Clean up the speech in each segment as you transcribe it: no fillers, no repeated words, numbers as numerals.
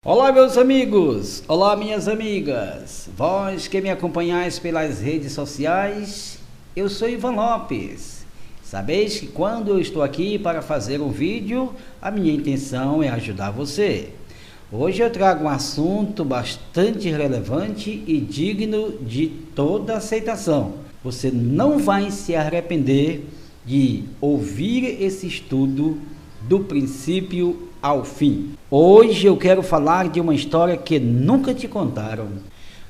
Olá meus amigos, olá minhas amigas, vós que me acompanhais pelas redes sociais, eu sou Ivan Lopes. Sabeis que quando eu estou aqui para fazer um vídeo, a minha intenção é ajudar você. Hoje eu trago um assunto bastante relevante e digno de toda aceitação. Você não vai se arrepender de ouvir esse estudo do princípio ao fim. Hoje eu quero falar de uma história que nunca te contaram.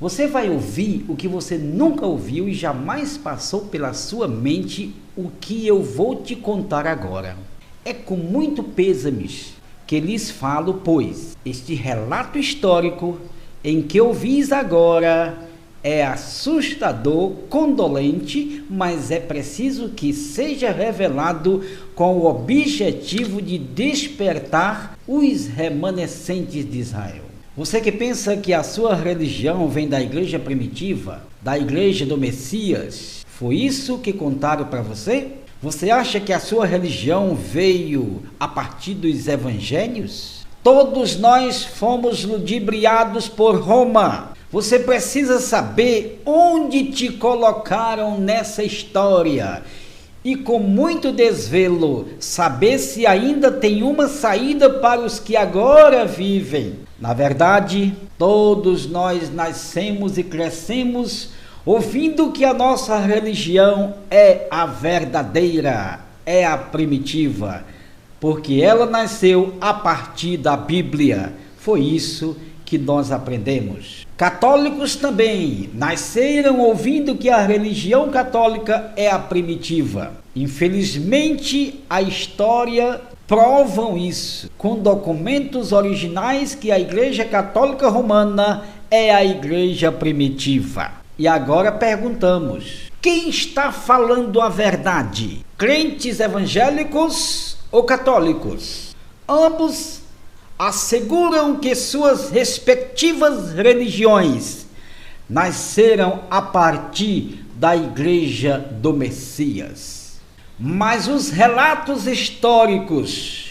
Você vai ouvir o que você nunca ouviu e jamais passou pela sua mente o que eu vou te contar agora. É com muito pêsames que lhes falo, pois este relato histórico em que ouvis agora é assustador, condolente, mas é preciso que seja revelado com o objetivo de despertar os remanescentes de Israel. Você que pensa que a sua religião vem da igreja primitiva, da igreja do Messias, foi isso que contaram para você? Você acha que a sua religião veio a partir dos evangelhos? Todos nós fomos ludibriados por Roma. Você precisa saber onde te colocaram nessa história e, com muito desvelo, saber se ainda tem uma saída para os que agora vivem. Na verdade, todos nós nascemos e crescemos ouvindo que a nossa religião é a verdadeira, é a primitiva, porque ela nasceu a partir da Bíblia. Foi isso que nós aprendemos. Católicos também nasceram ouvindo que a religião católica é a primitiva. Infelizmente, a história provam isso, com documentos originais, que a Igreja Católica Romana é a igreja primitiva. E agora perguntamos: quem está falando a verdade? Crentes evangélicos ou católicos? Ambos asseguram que suas respectivas religiões nasceram a partir da Igreja do Messias. Mas os relatos históricos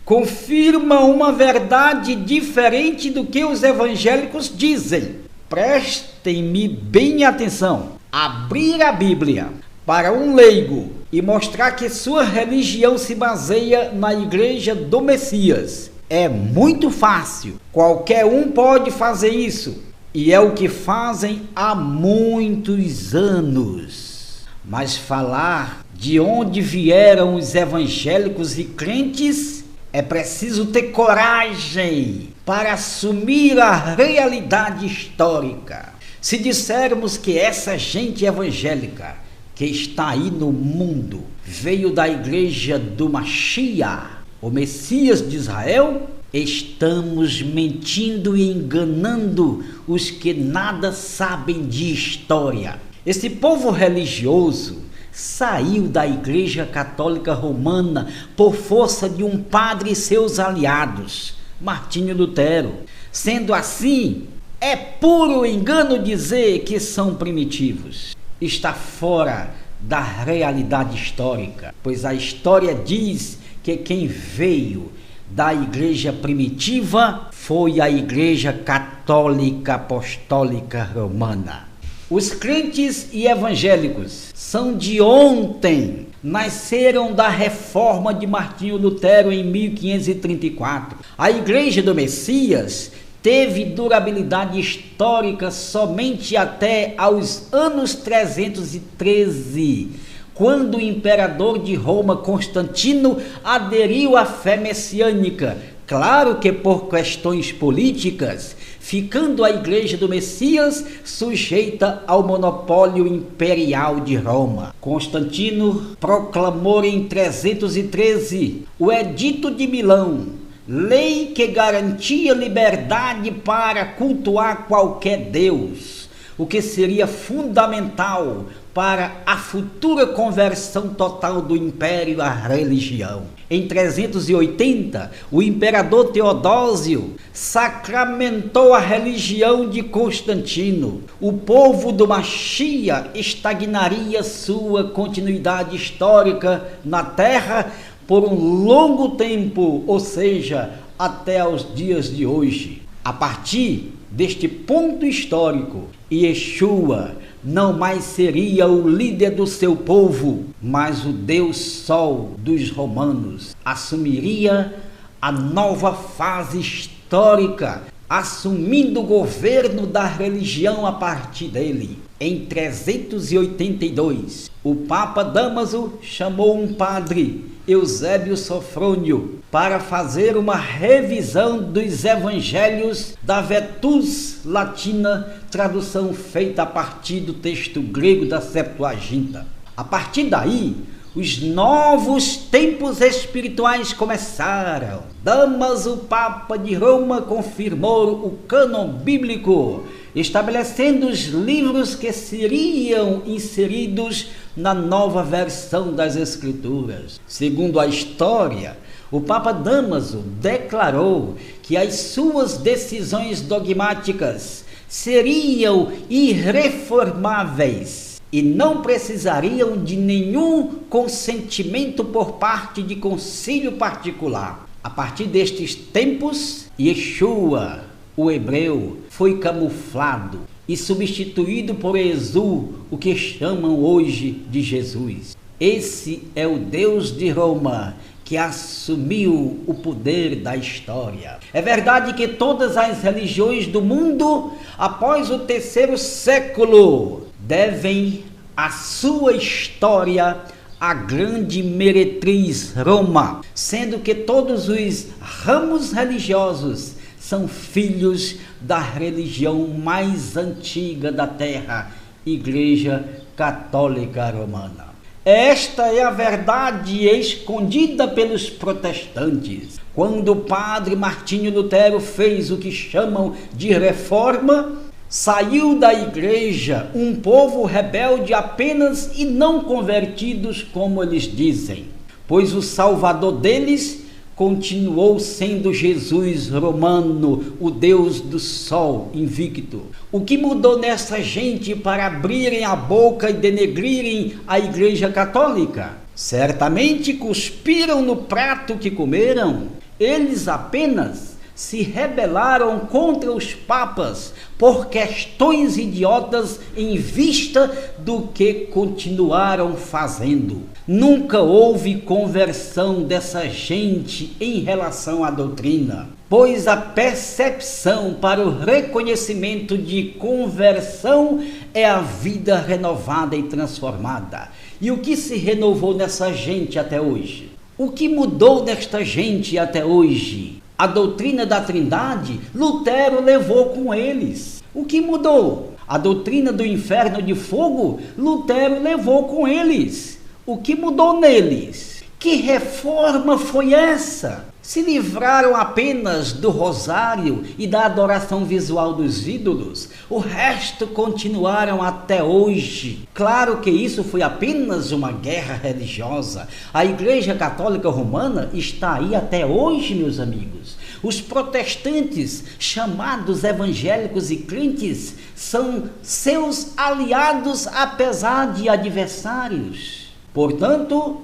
confirmam uma verdade diferente do que os evangélicos dizem. Prestem-me bem atenção. Abrir a Bíblia para um leigo e mostrar que sua religião se baseia na Igreja do Messias é muito fácil. Qualquer um pode fazer isso, e é o que fazem há muitos anos. Mas falar de onde vieram os evangélicos e crentes, é preciso ter coragem para assumir a realidade histórica. Se dissermos que essa gente evangélica que está aí no mundo veio da igreja do Mashiach, o Messias de Israel, estamos mentindo e enganando os que nada sabem de história. Esse povo religioso saiu da Igreja Católica Romana por força de um padre e seus aliados, Martinho Lutero. Sendo assim, é puro engano dizer que são primitivos. Está fora da realidade histórica, pois a história diz que quem veio da igreja primitiva foi a Igreja Católica Apostólica Romana. Os crentes e evangélicos são de ontem, nasceram da reforma de Martinho Lutero em 1534. A Igreja do Messias teve durabilidade histórica somente até aos anos 313, quando o imperador de Roma, Constantino, aderiu à fé messiânica. Claro que por questões políticas, ficando a Igreja do Messias sujeita ao monopólio imperial de Roma. Constantino proclamou em 313 o Edito de Milão, lei que garantia liberdade para cultuar qualquer deus, o que seria fundamental para a futura conversão total do império à religião. Em 380, o imperador Teodósio sacramentou a religião de Constantino. O povo do Mashiach estagnaria sua continuidade histórica na terra por um longo tempo, ou seja, até os dias de hoje. A partir deste ponto histórico, Yeshua não mais seria o líder do seu povo, mas o Deus Sol dos romanos assumiria a nova fase histórica, assumindo o governo da religião a partir dele. Em 382, o Papa Dámaso chamou um padre, Eusébio Sofrônio, para fazer uma revisão dos evangelhos da Vetus Latina, tradução feita a partir do texto grego da Septuaginta. A partir daí, os novos tempos espirituais começaram. Dámaso, Papa de Roma, confirmou o cânon bíblico, estabelecendo os livros que seriam inseridos na nova versão das Escrituras. Segundo a história, o Papa Dámaso declarou que as suas decisões dogmáticas seriam irreformáveis e não precisariam de nenhum consentimento por parte de concílio particular. A partir destes tempos, Yeshua, o hebreu, foi camuflado e substituído por Esu, o que chamam hoje de Jesus. Esse é o Deus de Roma que assumiu o poder da história. É verdade que todas as religiões do mundo, após o terceiro século, devem a sua história à grande meretriz Roma, sendo que todos os ramos religiosos são filhos da religião mais antiga da terra, Igreja Católica Romana. Esta é a verdade escondida pelos protestantes. Quando o padre Martinho Lutero fez o que chamam de reforma, saiu da igreja um povo rebelde apenas e não convertidos, como eles dizem, pois o salvador deles continuou sendo Jesus romano, o Deus do sol invicto. O que mudou nessa gente para abrirem a boca e denegrirem a Igreja Católica? Certamente cuspiram no prato que comeram. Eles apenas se rebelaram contra os papas por questões idiotas em vista do que continuaram fazendo. Nunca houve conversão dessa gente em relação à doutrina, pois a percepção para o reconhecimento de conversão é a vida renovada e transformada. E o que se renovou nessa gente até hoje? O que mudou nesta gente até hoje? A doutrina da Trindade, Lutero levou com eles. O que mudou? A doutrina do inferno de fogo, Lutero levou com eles. O que mudou neles? Que reforma foi essa? Se livraram apenas do rosário e da adoração visual dos ídolos, o resto continuaram até hoje. Claro que isso foi apenas uma guerra religiosa. A Igreja Católica Romana está aí até hoje, meus amigos. Os protestantes, chamados evangélicos e crentes, são seus aliados apesar de adversários. Portanto,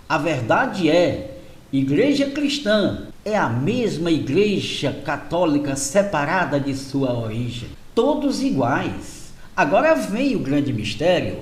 a verdade é, Igreja cristã é a mesma Igreja Católica separada de sua origem, todos iguais. Agora vem o grande mistério.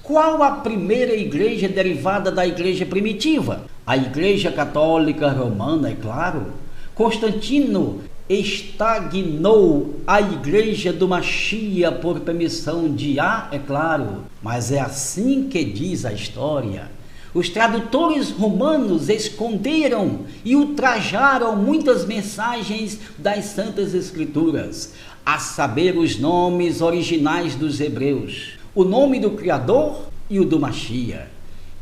Qual a primeira igreja derivada da igreja primitiva? A Igreja Católica Romana, é claro. Constantino estagnou a igreja do Machia por permissão de é claro, mas é assim que diz a história. Os tradutores romanos esconderam e ultrajaram muitas mensagens das Santas Escrituras, a saber os nomes originais dos hebreus, o nome do Criador e o do Machia,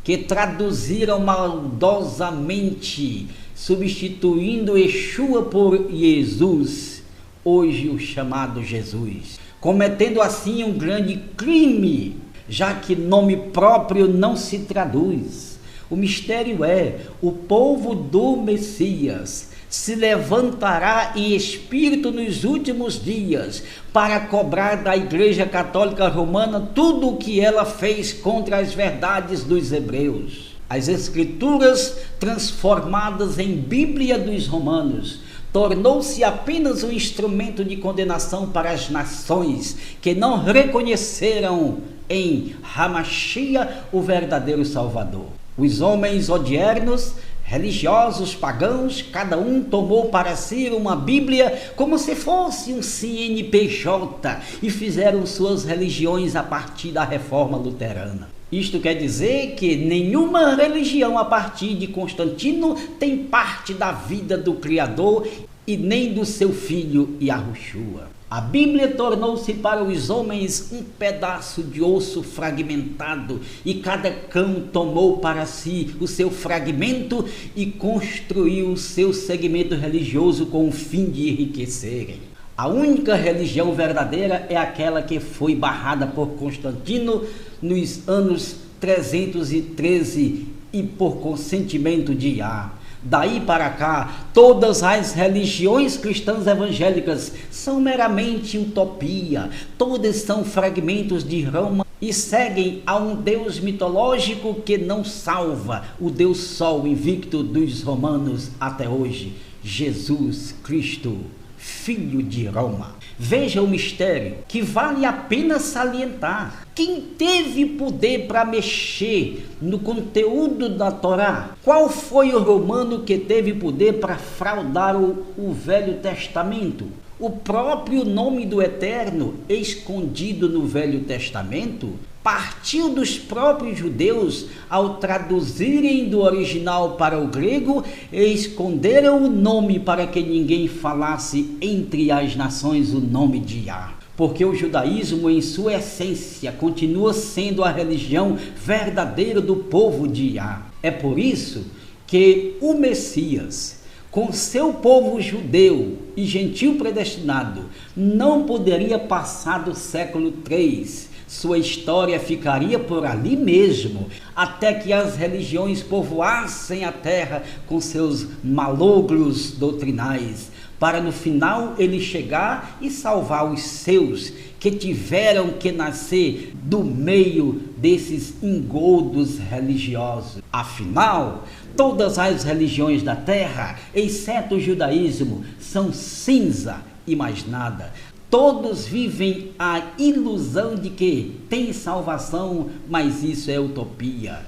que traduziram maldosamente, substituindo Yeshua por Jesus, hoje o chamado Jesus, cometendo assim um grande crime, já que nome próprio não se traduz. O mistério é, o povo do Messias se levantará em espírito nos últimos dias para cobrar da Igreja Católica Romana tudo o que ela fez contra as verdades dos hebreus. As Escrituras transformadas em Bíblia dos romanos tornou-se apenas um instrumento de condenação para as nações que não reconheceram em Hamashia o verdadeiro Salvador. Os homens odiernos, religiosos pagãos, cada um tomou para si uma Bíblia como se fosse um CNPJ e fizeram suas religiões a partir da reforma luterana. Isto quer dizer que nenhuma religião a partir de Constantino tem parte da vida do Criador e nem do seu filho Yahushua. A Bíblia tornou-se para os homens um pedaço de osso fragmentado, e cada cão tomou para si o seu fragmento e construiu o seu segmento religioso com o fim de enriquecerem. A única religião verdadeira é aquela que foi barrada por Constantino nos anos 313 e por consentimento de Yah. Daí para cá, todas as religiões cristãs evangélicas são meramente utopia, todas são fragmentos de Roma e seguem a um Deus mitológico que não salva, o Deus Sol invicto dos romanos até hoje, Jesus Cristo, Filho de Roma. Veja o mistério que vale a pena salientar. Quem teve poder para mexer no conteúdo da Torá? Qual foi o romano que teve poder para fraudar o Velho Testamento? O próprio nome do Eterno, escondido no Velho Testamento, partiu dos próprios judeus ao traduzirem do original para o grego e esconderam o nome para que ninguém falasse entre as nações o nome de Yah. Porque o judaísmo, em sua essência, continua sendo a religião verdadeira do povo de Yah. É por isso que o Messias, com seu povo judeu e gentil predestinado, não poderia passar do século III. Sua história ficaria por ali mesmo, até que as religiões povoassem a terra com seus malogros doutrinais, para no final ele chegar e salvar os seus, que tiveram que nascer do meio desses engoldos religiosos. Afinal, todas as religiões da terra, exceto o judaísmo, são cinza e mais nada. Todos vivem a ilusão de que tem salvação, mas isso é utopia.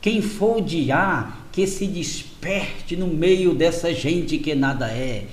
Quem for de Yah, que se desperte no meio dessa gente que nada é,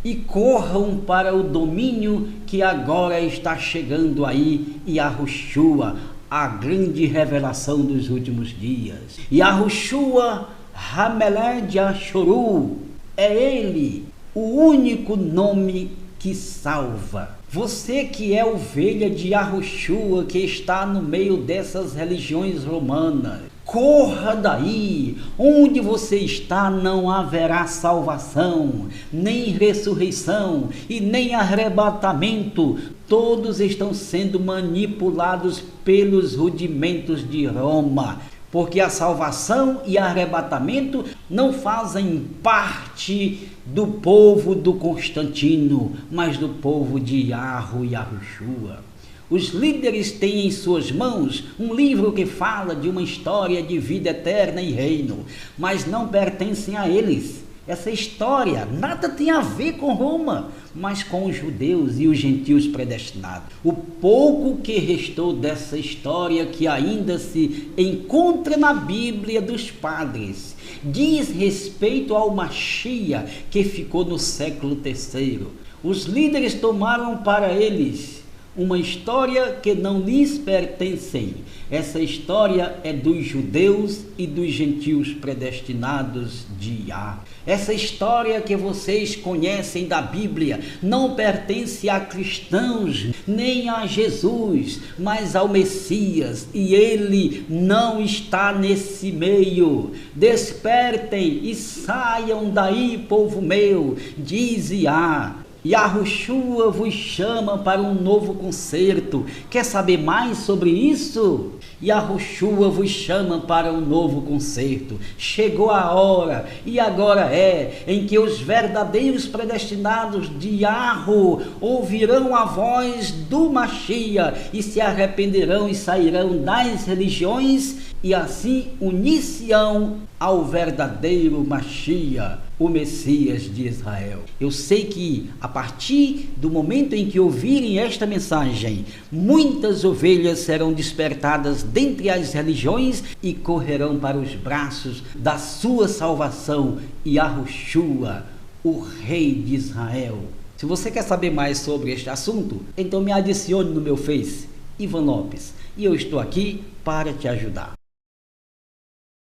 e corram para o domínio que agora está chegando aí, Yahushua, a grande revelação dos últimos dias. Yahushua Hameled Ashuru, é ele, o único nome que salva. Você que é ovelha de Yahushua, que está no meio dessas religiões romanas, corra daí. Onde você está não haverá salvação, nem ressurreição e nem arrebatamento. Todos estão sendo manipulados pelos rudimentos de Roma, porque a salvação e arrebatamento não fazem parte do povo do Constantino, mas do povo de Yahushua. Os líderes têm em suas mãos um livro que fala de uma história de vida eterna e reino, mas não pertencem a eles. Essa história nada tem a ver com Roma, mas com os judeus e os gentios predestinados. O pouco que restou dessa história, que ainda se encontra na Bíblia dos padres, diz respeito ao Machia, que ficou no século III. Os líderes tomaram para eles uma história que não lhes pertencem. Essa história é dos judeus e dos gentios predestinados de Yah. Essa história que vocês conhecem da Bíblia não pertence a cristãos, nem a Jesus, mas ao Messias, e ele não está nesse meio. Despertem e saiam daí, povo meu, diz Yah. Yahushua vos chama para um novo concerto. Quer saber mais sobre isso? Yahushua vos chama para um novo concerto. Chegou a hora, e agora é, em que os verdadeiros predestinados de Yahu ouvirão a voz do Machia e se arrependerão e sairão das religiões e assim unir-se-ão ao verdadeiro Machia. o Messias de Israel. Eu sei que a partir do momento em que ouvirem esta mensagem, muitas ovelhas serão despertadas dentre as religiões e correrão para os braços da sua salvação, Yahushua, o Rei de Israel. Se você quer saber mais sobre este assunto, então me adicione no meu Face, Ivan Lopes, e eu estou aqui para te ajudar.